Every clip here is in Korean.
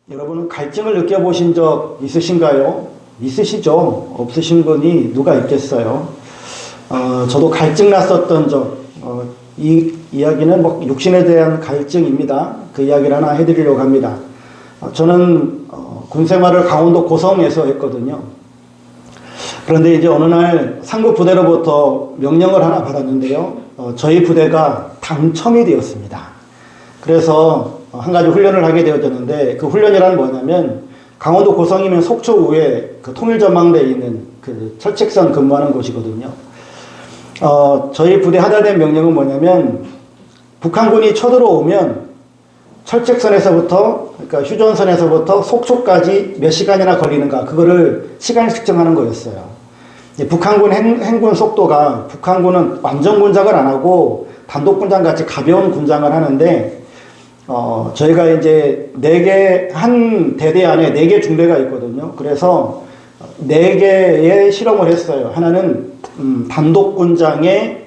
여러분은 갈증을 느껴보신 적 있으신가요? 있으시죠? 없으신 분이 누가 있겠어요? 저도 갈증 났었던 적, 이 이야기는 육신에 대한 갈증입니다. 그 이야기를 하나 해드리려고 합니다. 저는 군 생활을 강원도 고성에서 했거든요. 그런데 이제 어느 날 상급 부대로부터 명령을 하나 받았는데요. 저희 부대가 당첨이 되었습니다. 그래서 한 가지 훈련을 하게 되어졌는데, 그 훈련이란 뭐냐면 강원도 고성이면 속초구에 그 통일전망대에 있는 그 철책선 근무하는 곳이거든요. 저희 부대 하달된 명령은 뭐냐면, 북한군이 쳐들어오면 철책선에서부터, 그러니까 휴전선에서부터 속초까지 몇 시간이나 걸리는가, 그거를 시간을 측정하는 거였어요. 북한군 행군 속도가, 북한군은 완전 군장을 안 하고 단독 군장 같이 가벼운 군장을 하는데, 저희가 이제 한 대대 안에 4개 중대가 있거든요. 그래서 4개의 실험을 했어요. 하나는 단독 군장의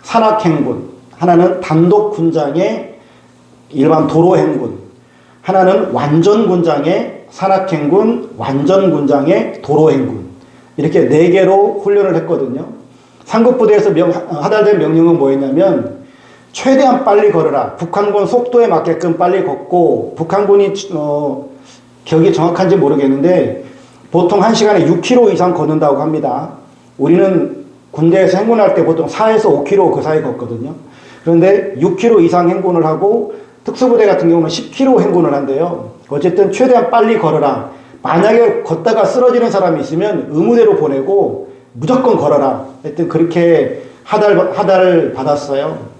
산악행군, 하나는 단독 군장의 일반 도로 행군, 하나는 완전 군장의 산악행군, 완전 군장의 도로 행군, 이렇게 4개로 훈련을 했거든요. 상급부대에서 하달된 명령은 뭐였냐면, 최대한 빨리 걸어라. 북한군 속도에 맞게끔 빨리 걷고, 북한군이 기억이 정확한지 모르겠는데 보통 1시간에 6km 이상 걷는다고 합니다. 우리는 군대에서 행군할 때 보통 4에서 5km 그 사이 걷거든요. 그런데 6km 이상 행군을 하고, 특수부대 같은 경우는 10km 행군을 한대요. 어쨌든 최대한 빨리 걸어라. 만약에 걷다가 쓰러지는 사람이 있으면 의무대로 보내고 무조건 걸어라. 하여튼 그렇게 하달을 받았어요.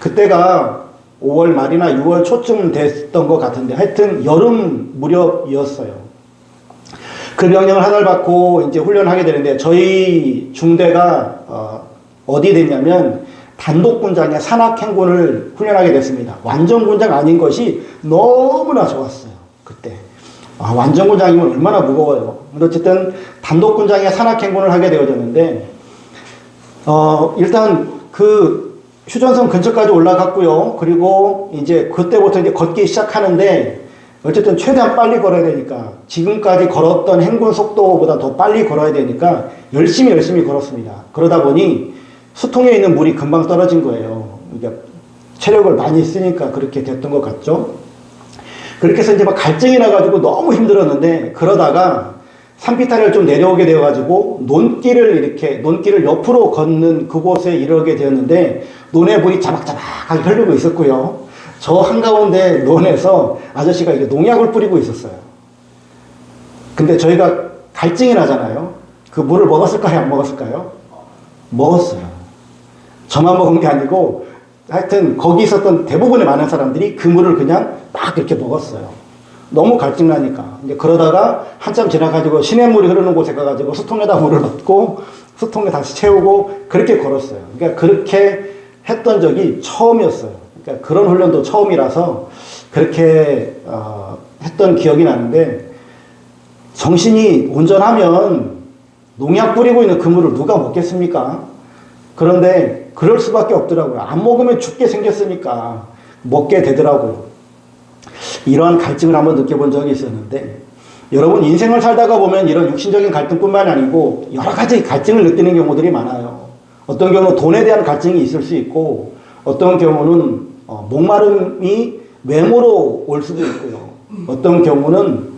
그때가 5월 말이나 6월 초쯤 됐던 것 같은데, 하여튼 여름 무렵이었어요. 그 명령을 하달받고 이제 훈련하게 되는데, 저희 중대가 어디 됐냐면 단독 군장의 산악행군을 훈련하게 됐습니다. 완전 군장 아닌 것이 너무나 좋았어요. 그때 완전 군장이면 얼마나 무거워요. 어쨌든 단독 군장의 산악행군을 하게 되어졌는데, 일단 그 휴전선 근처까지 올라갔고요. 그리고 이제 그때부터 이제 걷기 시작하는데, 어쨌든 최대한 빨리 걸어야 되니까, 지금까지 걸었던 행군 속도보다 더 빨리 걸어야 되니까 열심히 걸었습니다. 그러다 보니 수통에 있는 물이 금방 떨어진 거예요. 그러니까 체력을 많이 쓰니까 그렇게 됐던 것 같죠. 그렇게 해서 이제 막 갈증이 나가지고 너무 힘들었는데, 그러다가 산비탈을 좀 내려오게 되어가지고 논길을 옆으로 걷는 그곳에 이르게 되었는데, 논에 물이 자박자박하게 흐르고 있었고요. 저 한가운데 논에서 아저씨가 이게 농약을 뿌리고 있었어요. 근데 저희가 갈증이 나잖아요. 그 물을 먹었을까요? 안 먹었을까요? 먹었어요. 저만 먹은 게 아니고, 하여튼 거기 있었던 대부분의 많은 사람들이 그 물을 그냥 막 이렇게 먹었어요. 너무 갈증나니까. 이제 그러다가 한참 지나가지고 시냇물이 흐르는 곳에 가가지고 수통에다 물을 넣고 수통에 다시 채우고 그렇게 걸었어요. 그러니까 그렇게 했던 적이 처음이었어요. 그러니까 그런 훈련도 처음이라서 그렇게 했던 기억이 나는데, 정신이 온전하면 농약 뿌리고 있는 그 물을 누가 먹겠습니까? 그런데 그럴 수밖에 없더라고요. 안 먹으면 죽게 생겼으니까 먹게 되더라고요. 이러한 갈증을 한번 느껴본 적이 있었는데, 여러분 인생을 살다가 보면 이런 육신적인 갈등뿐만 아니고 여러 가지 갈증을 느끼는 경우들이 많아요. 어떤 경우는 돈에 대한 갈증이 있을 수 있고, 어떤 경우는 목마름이 외모로 올 수도 있고요. 어떤 경우는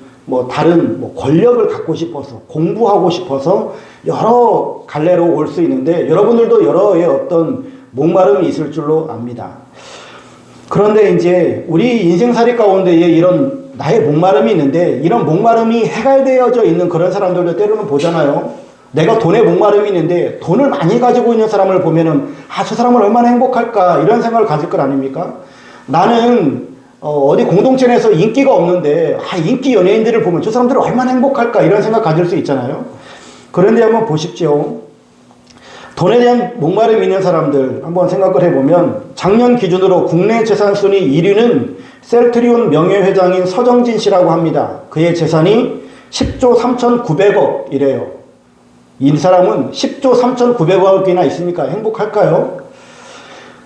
다른 권력을 갖고 싶어서, 공부하고 싶어서 여러 갈래로 올 수 있는데, 여러분들도 여러의 어떤 목마름이 있을 줄로 압니다. 그런데 이제 우리 인생살이 가운데에 이런 나의 목마름이 있는데, 이런 목마름이 해결되어져 있는 그런 사람들도 때로는 보잖아요. 내가 돈에 목마름이 있는데 돈을 많이 가지고 있는 사람을 보면은, 저 사람은 얼마나 행복할까, 이런 생각을 가질 것 아닙니까? 나는 어디 공동체 내에서 인기가 없는데 인기 연예인들을 보면 저 사람들은 얼마나 행복할까, 이런 생각 가질 수 있잖아요. 그런데 한번 보십시오. 돈에 대한 목마름이 있는 사람들 한번 생각을 해보면, 작년 기준으로 국내 재산 순위 1위는 셀트리온 명예회장인 서정진 씨라고 합니다. 그의 재산이 10조 3,900억이래요. 이 사람은 10조 3,900억이나 있으니까 행복할까요?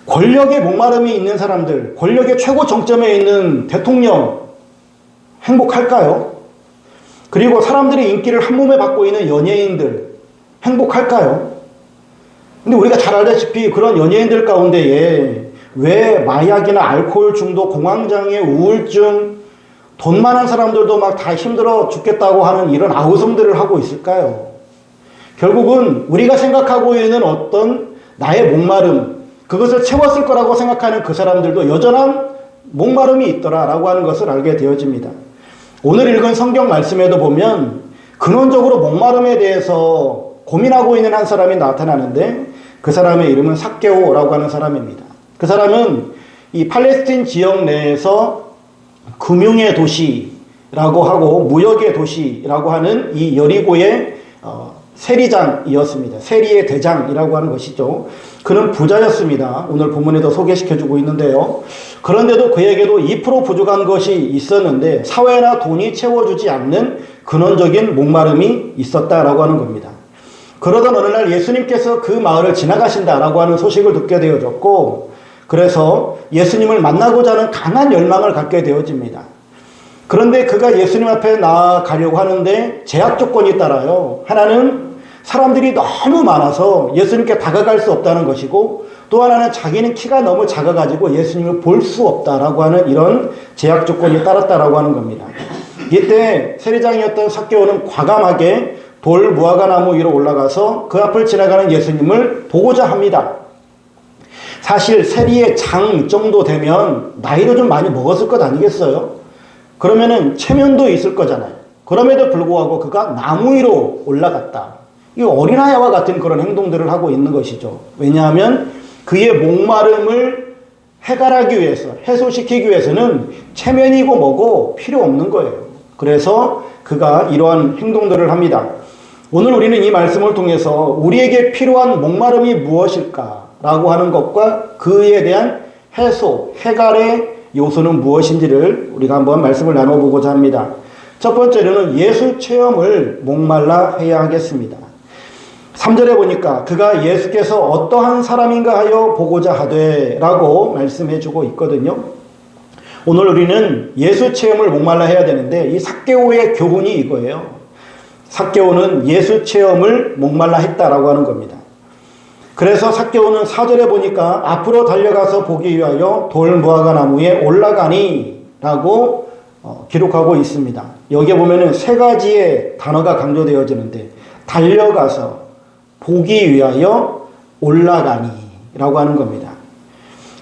권력의 목마름이 있는 사람들, 권력의 최고 정점에 있는 대통령, 행복할까요? 그리고 사람들의 인기를 한몸에 받고 있는 연예인들 행복할까요? 근데 우리가 잘 알다시피 그런 연예인들 가운데에 왜 마약이나 알코올 중독, 공황장애, 우울증, 돈 많은 사람들도 막 다 힘들어 죽겠다고 하는 이런 아우성들을 하고 있을까요? 결국은 우리가 생각하고 있는 어떤 나의 목마름, 그것을 채웠을 거라고 생각하는 그 사람들도 여전한 목마름이 있더라라고 하는 것을 알게 되어집니다. 오늘 읽은 성경 말씀에도 보면 근원적으로 목마름에 대해서 고민하고 있는 한 사람이 나타나는데 그 사람의 이름은 삭개오라고 하는 사람입니다. 그 사람은 이 팔레스틴 지역 내에서 금융의 도시라고 하고 무역의 도시라고 하는 이 여리고의 세리장이었습니다. 세리의 대장이라고 하는 것이죠. 그는 부자였습니다. 오늘 본문에도 소개시켜주고 있는데요. 그런데도 그에게도 2% 부족한 것이 있었는데 사회나 돈이 채워주지 않는 근원적인 목마름이 있었다라고 하는 겁니다. 그러던 어느 날 예수님께서 그 마을을 지나가신다라고 하는 소식을 듣게 되어졌고 그래서 예수님을 만나고자 하는 강한 열망을 갖게 되어집니다. 그런데 그가 예수님 앞에 나아가려고 하는데 제약 조건이 따라요. 하나는 사람들이 너무 많아서 예수님께 다가갈 수 없다는 것이고 또 하나는 자기는 키가 너무 작아가지고 예수님을 볼 수 없다라고 하는 이런 제약 조건이 따랐다라고 하는 겁니다. 이때 세리장이었던 삭개오는 과감하게 돌 무화과 나무 위로 올라가서 그 앞을 지나가는 예수님을 보고자 합니다. 사실 세리의 장 정도 되면 나이도 좀 많이 먹었을 것 아니겠어요? 그러면은 체면도 있을 거잖아요. 그럼에도 불구하고 그가 나무 위로 올라갔다. 이 어린아이와 같은 그런 행동들을 하고 있는 것이죠. 왜냐하면 그의 목마름을 해결하기 위해서, 해소시키기 위해서는 체면이고 뭐고 필요 없는 거예요. 그래서 그가 이러한 행동들을 합니다. 오늘 우리는 이 말씀을 통해서 우리에게 필요한 목마름이 무엇일까라고 하는 것과 그에 대한 해소, 해결의 요소는 무엇인지를 우리가 한번 말씀을 나눠보고자 합니다. 첫 번째로는 예수 체험을 목말라 해야 하겠습니다. 3절에 보니까 그가 예수께서 어떠한 사람인가 하여 보고자 하되 라고 말씀해주고 있거든요. 오늘 우리는 예수 체험을 목말라 해야 되는데 이 삭개오의 교훈이 이거예요. 삭개오는 예수 체험을 목말라 했다라고 하는 겁니다. 그래서 삭개오는 4절에 보니까 앞으로 달려가서 보기 위하여 돌 무화과 나무에 올라가니 라고 기록하고 있습니다. 여기에 보면은 세 가지의 단어가 강조되어지는데 달려가서 보기 위하여 올라가니 라고 하는 겁니다.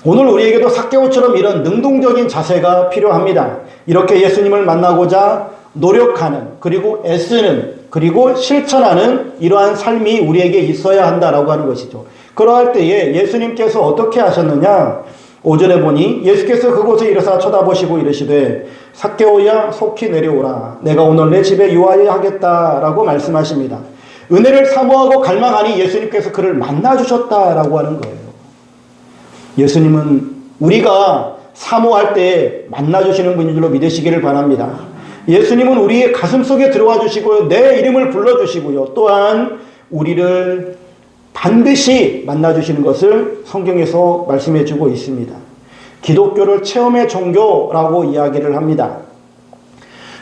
오늘 우리에게도 삭개오처럼 이런 능동적인 자세가 필요합니다. 이렇게 예수님을 만나고자 노력하는 그리고 애쓰는 그리고 실천하는 이러한 삶이 우리에게 있어야 한다라고 하는 것이죠. 그러할 때에 예수님께서 어떻게 하셨느냐? 5절에 보니 예수께서 그곳에 이르사 쳐다보시고 이르시되 삭개오야 속히 내려오라 내가 오늘 내 집에 유하여 하겠다라고 말씀하십니다. 은혜를 사모하고 갈망하니 예수님께서 그를 만나주셨다라고 하는 거예요. 예수님은 우리가 사모할 때 만나주시는 분인 줄로 믿으시기를 바랍니다. 예수님은 우리의 가슴 속에 들어와 주시고요. 내 이름을 불러주시고요. 또한 우리를 반드시 만나주시는 것을 성경에서 말씀해 주고 있습니다. 기독교를 체험의 종교라고 이야기를 합니다.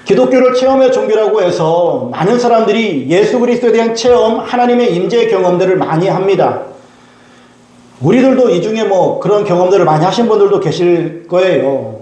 기독교를 체험의 종교라고 해서 많은 사람들이 예수 그리스도에 대한 체험, 하나님의 임재 경험들을 많이 합니다. 우리들도 이 중에 뭐 그런 경험들을 많이 하신 분들도 계실 거예요.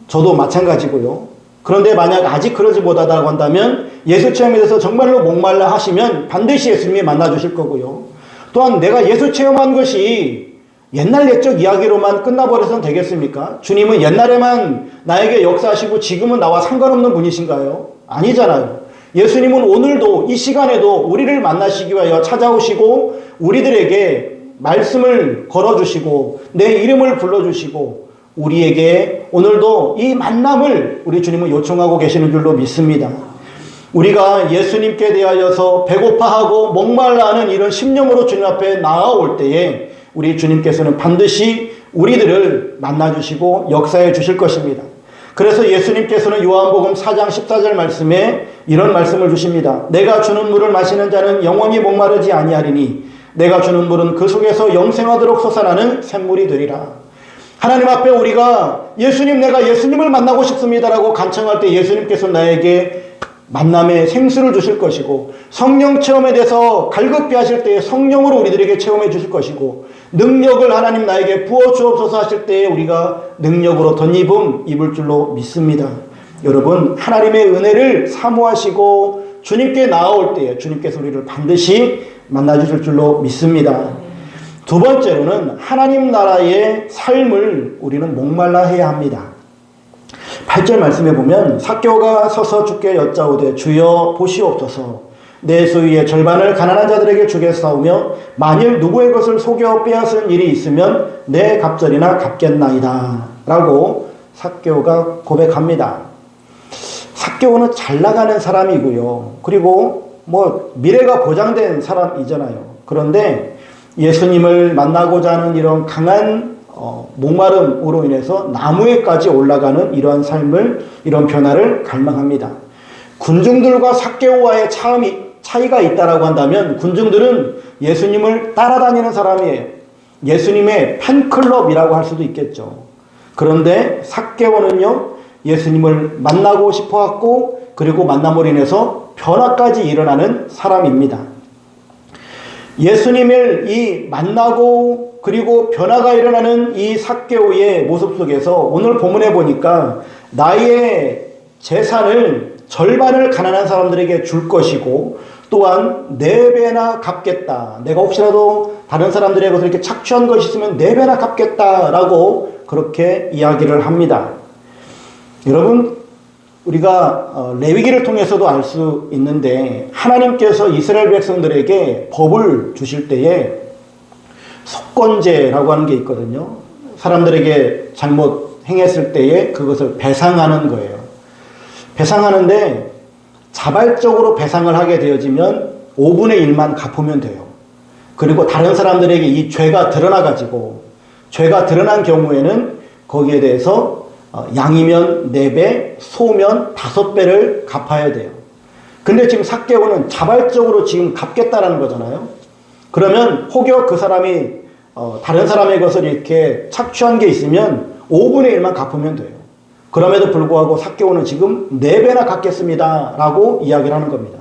저도 마찬가지고요. 그런데 만약 아직 그러지 못하다고 한다면 예수 체험에 대해서 정말로 목말라 하시면 반드시 예수님이 만나주실 거고요. 또한 내가 예수 체험한 것이 옛날 옛적 이야기로만 끝나버려서는 되겠습니까? 주님은 옛날에만 나에게 역사하시고 지금은 나와 상관없는 분이신가요? 아니잖아요. 예수님은 오늘도 이 시간에도 우리를 만나시기 위하여 찾아오시고 우리들에게 말씀을 걸어주시고 내 이름을 불러주시고 우리에게 오늘도 이 만남을 우리 주님은 요청하고 계시는 줄로 믿습니다. 우리가 예수님께 대하여서 배고파하고 목말라하는 이런 심령으로 주님 앞에 나아올 때에 우리 주님께서는 반드시 우리들을 만나주시고 역사해 주실 것입니다. 그래서 예수님께서는 요한복음 4장 14절 말씀에 이런 말씀을 주십니다. 내가 주는 물을 마시는 자는 영원히 목마르지 아니하리니 내가 주는 물은 그 속에서 영생하도록 솟아나는 샘물이 되리라. 하나님 앞에 우리가 예수님, 내가 예수님을 만나고 싶습니다라고 간청할 때 예수님께서 나에게 만남의 생수를 주실 것이고, 성령 체험에 대해서 갈급히 하실 때에 성령으로 우리들에게 체험해 주실 것이고, 능력을 하나님 나에게 부어 주옵소서 하실 때에 우리가 능력으로 덧입음 입을 줄로 믿습니다. 여러분, 하나님의 은혜를 사모하시고 주님께 나아올 때에 주님께서 우리를 반드시 만나주실 줄로 믿습니다. 두 번째로는 하나님 나라의 삶을 우리는 목말라 해야 합니다. 8절 말씀에 보면 삭개오가 서서 주께 여짜오되 주여 보시옵소서, 내 소유의 절반을 가난한 자들에게 주겠사오며 만일 누구의 것을 속여 빼앗은 일이 있으면 내 갑절이나 갚겠나이다 라고 삭개오가 고백합니다. 삭개오는 잘 나가는 사람이고요, 그리고 미래가 보장된 사람이잖아요. 그런데 예수님을 만나고자 하는 이런 강한 목마름으로 인해서 나무에까지 올라가는 이러한 삶을, 이런 변화를 갈망합니다. 군중들과 삭개오와의 차이가 있다라고 한다면, 군중들은 예수님을 따라다니는 사람이에요. 예수님의 팬클럽이라고 할 수도 있겠죠. 그런데 삭개오는요, 예수님을 만나고 싶어했고, 그리고 만남으로 인해서 변화까지 일어나는 사람입니다. 예수님을 만나고 그리고 변화가 일어나는 이 삭개오의 모습 속에서 오늘 본문에 보니까 나의 재산을 절반을 가난한 사람들에게 줄 것이고, 또한 4배나 갚겠다. 내가 혹시라도 다른 사람들의 것을 이렇게 착취한 것이 있으면 4배나 갚겠다라고 그렇게 이야기를 합니다. 여러분, 우리가 레위기를 통해서도 알 수 있는데, 하나님께서 이스라엘 백성들에게 법을 주실 때에 속건제라고 하는 게 있거든요. 사람들에게 잘못 행했을 때에 그것을 배상하는 거예요. 배상하는데 자발적으로 배상을 하게 되어지면 5분의 1만 갚으면 돼요. 그리고 다른 사람들에게 이 죄가 드러나가지고, 죄가 드러난 경우에는 거기에 대해서 양이면 4배, 소면 5배를 갚아야 돼요. 근데 지금 삭개오는 자발적으로 지금 갚겠다라는 거잖아요. 그러면 혹여 그 사람이 다른 사람의 것을 이렇게 착취한 게 있으면 5분의 1만 갚으면 돼요. 그럼에도 불구하고 삭개오는 지금 4배나 갚겠습니다 라고 이야기를 하는 겁니다.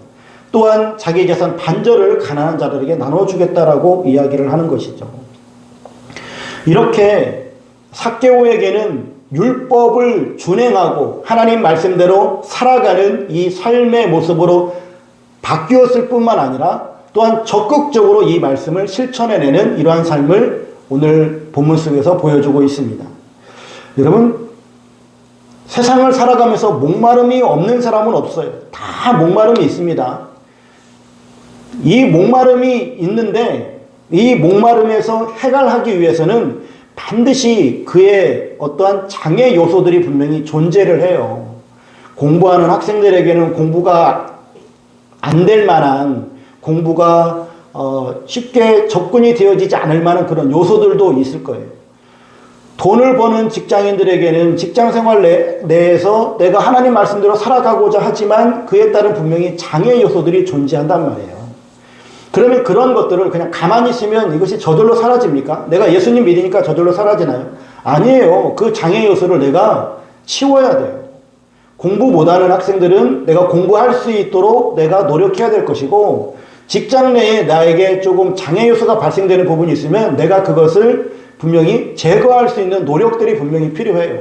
또한 자기 재산 반절을 가난한 자들에게 나눠주겠다라고 이야기를 하는 것이죠. 이렇게 삭개오에게는 율법을 준행하고 하나님 말씀대로 살아가는 이 삶의 모습으로 바뀌었을 뿐만 아니라, 또한 적극적으로 이 말씀을 실천해내는 이러한 삶을 오늘 본문 속에서 보여주고 있습니다. 여러분, 세상을 살아가면서 목마름이 없는 사람은 없어요. 다 목마름이 있습니다. 이 목마름이 있는데, 이 목마름에서 해결하기 위해서는 반드시 그의 어떠한 장애 요소들이 분명히 존재를 해요. 공부하는 학생들에게는 공부가 안 될 만한, 공부가 쉽게 접근이 되어지지 않을 만한 그런 요소들도 있을 거예요. 돈을 버는 직장인들에게는 직장 생활 내에서 내가 하나님 말씀대로 살아가고자 하지만 그에 따른 분명히 장애 요소들이 존재한단 말이에요. 그러면 그런 것들을 그냥 가만히 있으면 이것이 저절로 사라집니까? 내가 예수님 믿으니까 저절로 사라지나요? 아니에요. 그 장애 요소를 내가 치워야 돼요. 공부 못하는 학생들은 내가 공부할 수 있도록 내가 노력해야 될 것이고, 직장 내에 나에게 조금 장애 요소가 발생되는 부분이 있으면 내가 그것을 분명히 제거할 수 있는 노력들이 분명히 필요해요.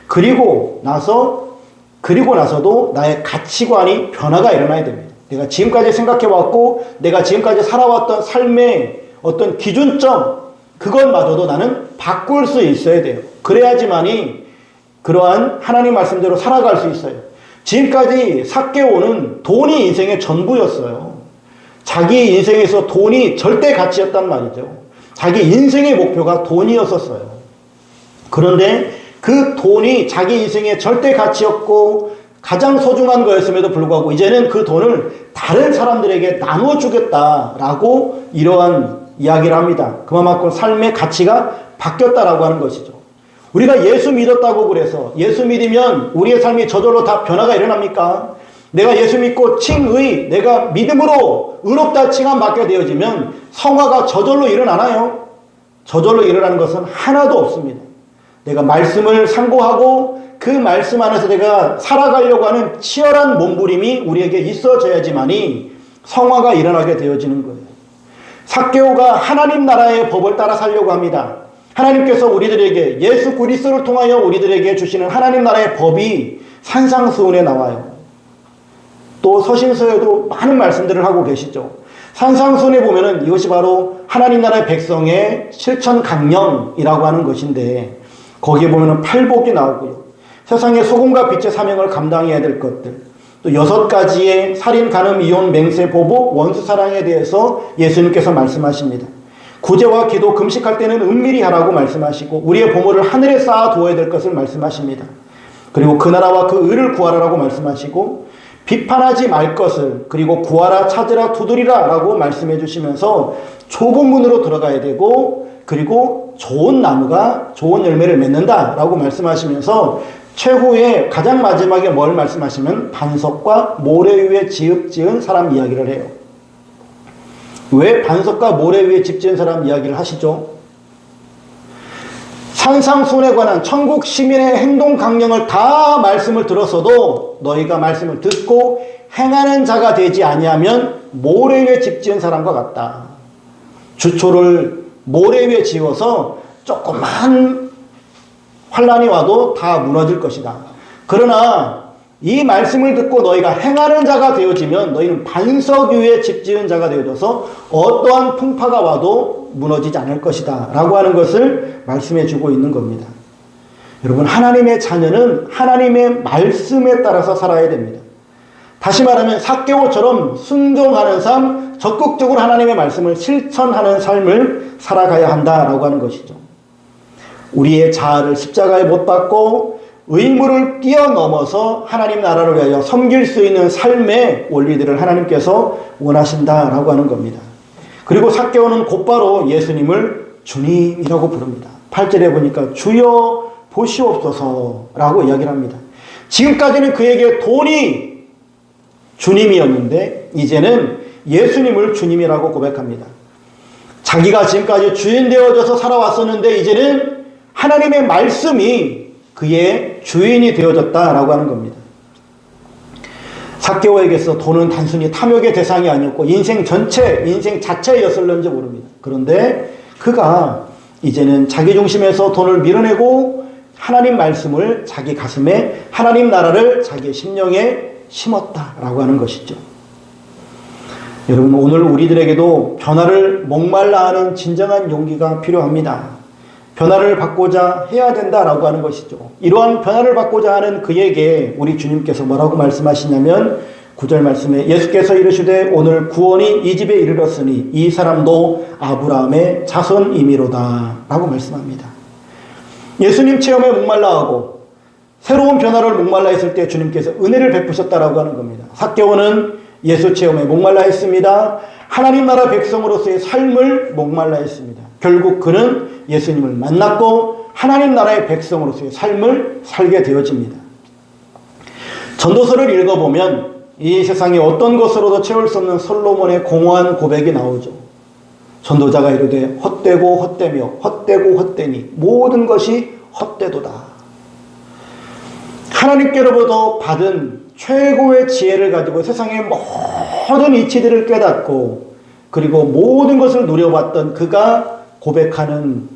그리고 나서도 나의 가치관이 변화가 일어나야 됩니다. 내가 지금까지 생각해왔고 내가 지금까지 살아왔던 삶의 어떤 기준점, 그것마저도 나는 바꿀 수 있어야 돼요. 그래야지만이 그러한 하나님 말씀대로 살아갈 수 있어요. 지금까지 삭개오는 돈이 인생의 전부였어요. 자기 인생에서 돈이 절대 가치였단 말이죠. 자기 인생의 목표가 돈이었었어요. 그런데 그 돈이 자기 인생의 절대 가치였고 가장 소중한 거였음에도 불구하고 이제는 그 돈을 다른 사람들에게 나눠주겠다라고 이러한 이야기를 합니다. 그만큼 삶의 가치가 바뀌었다라고 하는 것이죠. 우리가 예수 믿었다고 그래서 예수 믿으면 우리의 삶이 저절로 다 변화가 일어납니까? 내가 예수 믿고 칭의, 내가 믿음으로 의롭다 칭함 받게 되어지면 성화가 저절로 일어나나요? 저절로 일어나는 것은 하나도 없습니다. 내가 말씀을 상고하고 그 말씀 안에서 내가 살아가려고 하는 치열한 몸부림이 우리에게 있어져야지만이 성화가 일어나게 되어지는 거예요. 삭개오가 하나님 나라의 법을 따라 살려고 합니다. 하나님께서 우리들에게 예수 그리스도를 통하여 우리들에게 주시는 하나님 나라의 법이 산상수훈에 나와요. 또 서신서에도 많은 말씀들을 하고 계시죠. 산상수훈에 보면은 이것이 바로 하나님 나라의 백성의 실천 강령이라고 하는 것인데, 거기에 보면은 팔복이 나오고요. 세상의 소금과 빛의 사명을 감당해야 될 것들, 또 6가지의 살인, 간음, 이혼, 맹세, 보복, 원수 사랑에 대해서 예수님께서 말씀하십니다. 구제와 기도, 금식할 때는 은밀히 하라고 말씀하시고, 우리의 보물을 하늘에 쌓아 두어야 될 것을 말씀하십니다. 그리고 그 나라와 그 의를 구하라라고 말씀하시고, 비판하지 말 것을, 그리고 구하라, 찾으라, 두드리라 라고 말씀해 주시면서 좁은 문으로 들어가야 되고, 그리고 좋은 나무가 좋은 열매를 맺는다 라고 말씀하시면서 최후에 가장 마지막에 뭘 말씀하시면 반석과 모래 위에 집 지은 사람 이야기를 해요. 왜 반석과 모래 위에 집 지은 사람 이야기를 하시죠? 산상수훈에 관한 천국 시민의 행동 강령을 다 말씀을 들었어도 너희가 말씀을 듣고 행하는 자가 되지 아니하면 모래 위에 집 지은 사람과 같다. 주초를 모래 위에 지어서 조그만 환란이 와도 다 무너질 것이다. 그러나 이 말씀을 듣고 너희가 행하는 자가 되어지면 너희는 반석 위에 집 지은 자가 되어져서 어떠한 풍파가 와도 무너지지 않을 것이다 라고 하는 것을 말씀해 주고 있는 겁니다. 여러분, 하나님의 자녀는 하나님의 말씀에 따라서 살아야 됩니다. 다시 말하면 삭개오처럼 순종하는 삶, 적극적으로 하나님의 말씀을 실천하는 삶을 살아가야 한다라고 하는 것이죠. 우리의 자아를 십자가에 못 박고 의무를 뛰어넘어서 하나님 나라를 위하여 섬길 수 있는 삶의 원리들을 하나님께서 원하신다라고 하는 겁니다. 그리고 삭개오는 곧바로 예수님을 주님이라고 부릅니다. 8절에 보니까 주여 보시옵소서라고 이야기를 합니다. 지금까지는 그에게 돈이 주님이었는데 이제는 예수님을 주님이라고 고백합니다. 자기가 지금까지 주인 되어져서 살아왔었는데 이제는 하나님의 말씀이 그의 주인이 되어졌다라고 하는 겁니다. 삭개오에게서 돈은 단순히 탐욕의 대상이 아니었고 인생 전체, 인생 자체였을는지 모릅니다. 그런데 그가 이제는 자기 중심에서 돈을 밀어내고 하나님 말씀을 자기 가슴에, 하나님 나라를 자기의 심령에 심었다라고 하는 것이죠. 여러분, 오늘 우리들에게도 변화를 목말라 하는 진정한 용기가 필요합니다. 변화를 받고자 해야 된다라고 하는 것이죠. 이러한 변화를 받고자 하는 그에게 우리 주님께서 뭐라고 말씀하시냐면 9절 말씀에 예수께서 이르시되 오늘 구원이 이 집에 이르렀으니 이 사람도 아브라함의 자손이미로다 라고 말씀합니다. 예수님 체험에 목말라하고 새로운 변화를 목말라 했을 때 주님께서 은혜를 베푸셨다라고 하는 겁니다. 삭개오는 예수 체험에 목말라 했습니다. 하나님 나라 백성으로서의 삶을 목말라 했습니다. 결국 그는 예수님을 만났고 하나님 나라의 백성으로서의 삶을 살게 되어집니다. 전도서를 읽어보면 이 세상에 어떤 것으로도 채울 수 없는 솔로몬의 공허한 고백이 나오죠. 전도자가 이르되 헛되고 헛되며 헛되고 헛되니 모든 것이 헛되도다. 하나님께로부터 받은 최고의 지혜를 가지고 세상의 모든 이치들을 깨닫고 그리고 모든 것을 누려봤던 그가 고백하는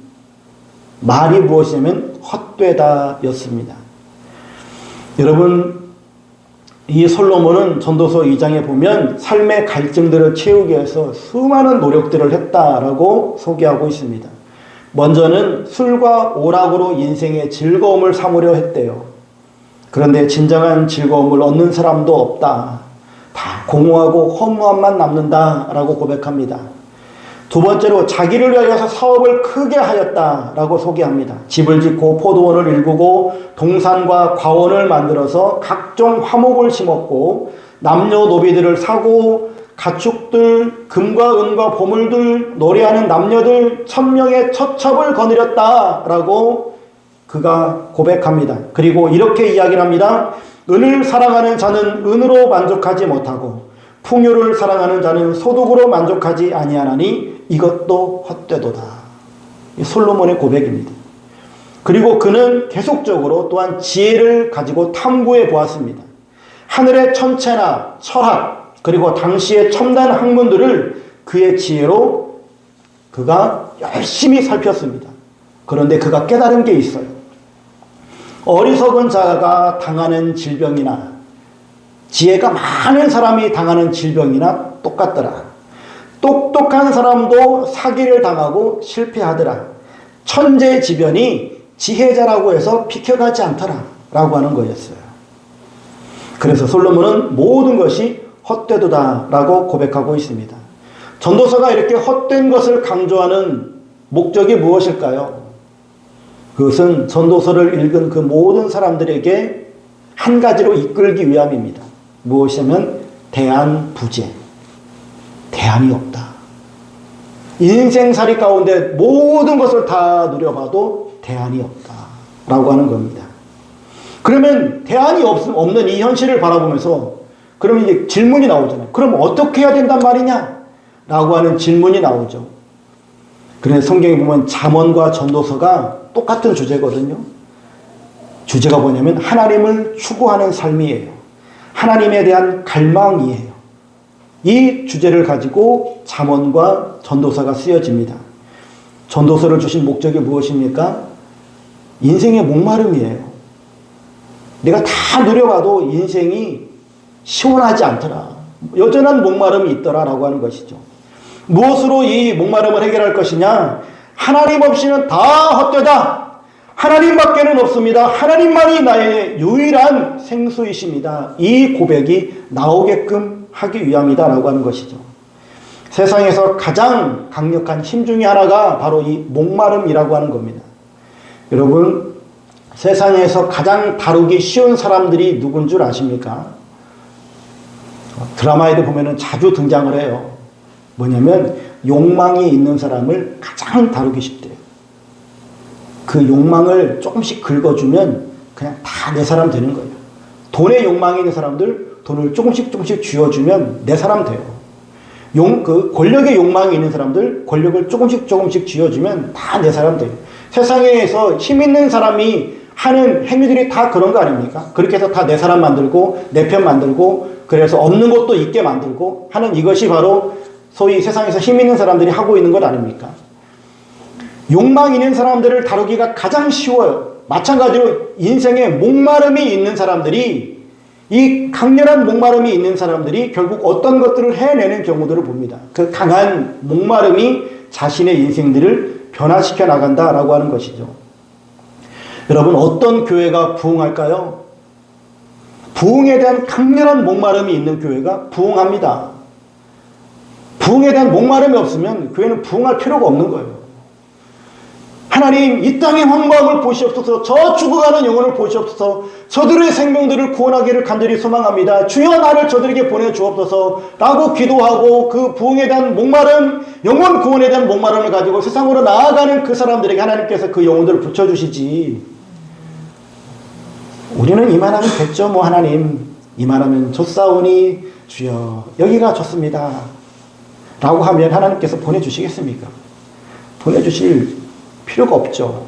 말이 무엇이냐면 헛되다 였습니다. 여러분, 이 솔로몬은 전도서 2장에 보면 삶의 갈증들을 채우기 위해서 수많은 노력들을 했다라고 소개하고 있습니다. 먼저는 술과 오락으로 인생의 즐거움을 삼으려 했대요. 그런데 진정한 즐거움을 얻는 사람도 없다. 다 공허하고 허무함만 남는다라고 고백합니다. 두 번째로 자기를 위하여서 사업을 크게 하였다라고 소개합니다. 집을 짓고 포도원을 일구고 동산과 과원을 만들어서 각종 화목을 심었고 남녀노비들을 사고 가축들, 금과 은과 보물들, 노래하는 남녀들 1000명의 처첩을 거느렸다라고 그가 고백합니다. 그리고 이렇게 이야기를 합니다. 은을 사랑하는 자는 은으로 만족하지 못하고 풍요를 사랑하는 자는 소득으로 만족하지 아니하나니 이것도 헛되도다. 이 솔로몬의 고백입니다. 그리고 그는 계속적으로 또한 지혜를 가지고 탐구해 보았습니다. 하늘의 천체나 철학, 그리고 당시의 첨단 학문들을 그의 지혜로 그가 열심히 살폈습니다. 그런데 그가 깨달은 게 있어요. 어리석은 자가 당하는 질병이나 지혜가 많은 사람이 당하는 질병이나 똑같더라. 똑똑한 사람도 사기를 당하고 실패하더라. 천재지변이 지혜자라고 해서 비켜가지 않더라 라고 하는 거였어요. 그래서 솔로몬은 모든 것이 헛되도다 라고 고백하고 있습니다. 전도서가 이렇게 헛된 것을 강조하는 목적이 무엇일까요? 그것은 전도서를 읽은 그 모든 사람들에게 한 가지로 이끌기 위함입니다. 무엇이냐면 대안부재, 대안이 없다. 인생살이 가운데 모든 것을 다 누려봐도 대안이 없다 라고 하는 겁니다. 그러면 대안이 없는 이 현실을 바라보면서 그러면 이제 질문이 나오잖아요. 그럼 어떻게 해야 된단 말이냐? 라고 하는 질문이 나오죠. 그래서 성경에 보면 잠언과 전도서가 똑같은 주제거든요. 주제가 뭐냐면 하나님을 추구하는 삶이에요. 하나님에 대한 갈망이에요. 이 주제를 가지고 잠언과 전도서가 쓰여집니다. 전도서를 주신 목적이 무엇입니까? 인생의 목마름이에요. 내가 다 누려봐도 인생이 시원하지 않더라. 여전한 목마름이 있더라 라고 하는 것이죠. 무엇으로 이 목마름을 해결할 것이냐? 하나님 없이는 다 헛되다. 하나님밖에는 없습니다. 하나님만이 나의 유일한 생수이십니다. 이 고백이 나오게끔 하기 위함이다 라고 하는 것이죠. 세상에서 가장 강력한 힘 중에 하나가 바로 이 목마름이라고 하는 겁니다. 여러분, 세상에서 가장 다루기 쉬운 사람들이 누군 줄 아십니까? 드라마에도 보면은 자주 등장을 해요. 뭐냐면 욕망이 있는 사람을 가장 다루기 쉽대요. 그 욕망을 조금씩 긁어주면 그냥 다 내 사람 되는 거예요. 돈에 욕망이 있는 사람들 돈을 조금씩 쥐어주면 내 사람 돼요. 그 권력에 욕망이 있는 사람들 권력을 조금씩 쥐어주면 다 내 사람 돼요. 세상에서 힘 있는 사람이 하는 행위들이 다 그런 거 아닙니까? 그렇게 해서 다 내 사람 만들고 내 편 만들고 그래서 없는 것도 있게 만들고 하는 이것이 바로 소위 세상에서 힘 있는 사람들이 하고 있는 것 아닙니까? 욕망 있는 사람들을 다루기가 가장 쉬워요. 마찬가지로 인생에 목마름이 있는 사람들이 이 강렬한 목마름이 있는 사람들이 결국 어떤 것들을 해내는 경우들을 봅니다. 그 강한 목마름이 자신의 인생들을 변화시켜 나간다라고 하는 것이죠. 여러분, 어떤 교회가 부흥할까요? 부흥에 대한 강렬한 목마름이 있는 교회가 부흥합니다. 부흥에 대한 목마름이 없으면 교회는 부흥할 필요가 없는 거예요. 하나님, 이 땅의 황무함을 보시옵소서. 저 죽어가는 영혼을 보시옵소서. 저들의 생명들을 구원하기를 간절히 소망합니다. 주여 나를 저들에게 보내주옵소서 라고 기도하고 그 부흥에 대한 목마름, 영혼 구원에 대한 목마름을 가지고 세상으로 나아가는 그 사람들에게 하나님께서 그 영혼들을 붙여주시지. 우리는 이만하면 됐죠. 뭐 하나님, 이만하면 좋사오니 주여 여기가 좋습니다 라고 하면 하나님께서 보내주시겠습니까? 보내주실 필요가 없죠.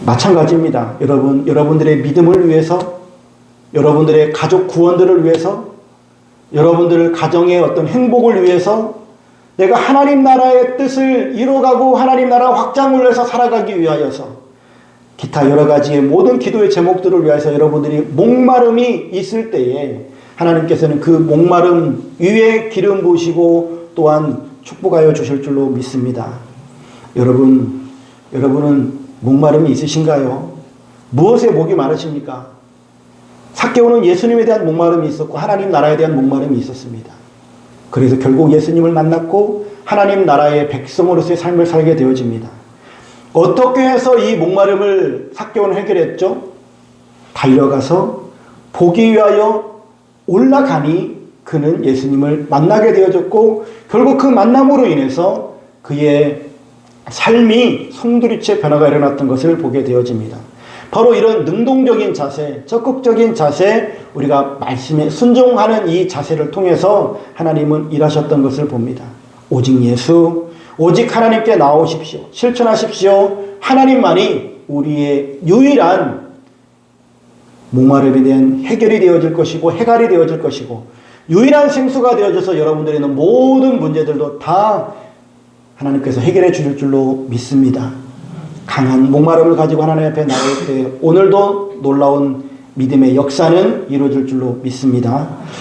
마찬가지입니다. 여러분들의 믿음을 위해서, 여러분들의 가족 구원들을 위해서, 여러분들 가정의 어떤 행복을 위해서, 내가 하나님 나라의 뜻을 이뤄가고 하나님 나라 확장을 위해서 살아가기 위하여서, 기타 여러 가지의 모든 기도의 제목들을 위해서 여러분들이 목마름이 있을 때에 하나님께서는 그 목마름 위에 기름 부으시고 또한 축복하여 주실 줄로 믿습니다. 여러분은 목마름이 있으신가요? 무엇에 목이 마르십니까? 삭개오는 예수님에 대한 목마름이 있었고 하나님 나라에 대한 목마름이 있었습니다. 그래서 결국 예수님을 만났고 하나님 나라의 백성으로서의 삶을 살게 되어집니다. 어떻게 해서 이 목마름을 삭개오는 해결했죠? 달려가서 보기 위하여 올라가니 그는 예수님을 만나게 되어졌고 결국 그 만남으로 인해서 그의 삶이 송두리째 변화가 일어났던 것을 보게 되어집니다. 바로 이런 능동적인 자세, 적극적인 자세, 우리가 말씀에 순종하는 이 자세를 통해서 하나님은 일하셨던 것을 봅니다. 오직 예수, 오직 하나님께 나오십시오. 실천하십시오. 하나님만이 우리의 유일한 목마름에 대한 해결이 되어질 것이고 해갈이 되어질 것이고 유일한 생수가 되어져서 여러분들의 있는 모든 문제들도 다 하나님께서 해결해 주실 줄로 믿습니다. 강한 목마름을 가지고 하나님 앞에 나올 때 오늘도 놀라운 믿음의 역사는 이루어질 줄로 믿습니다.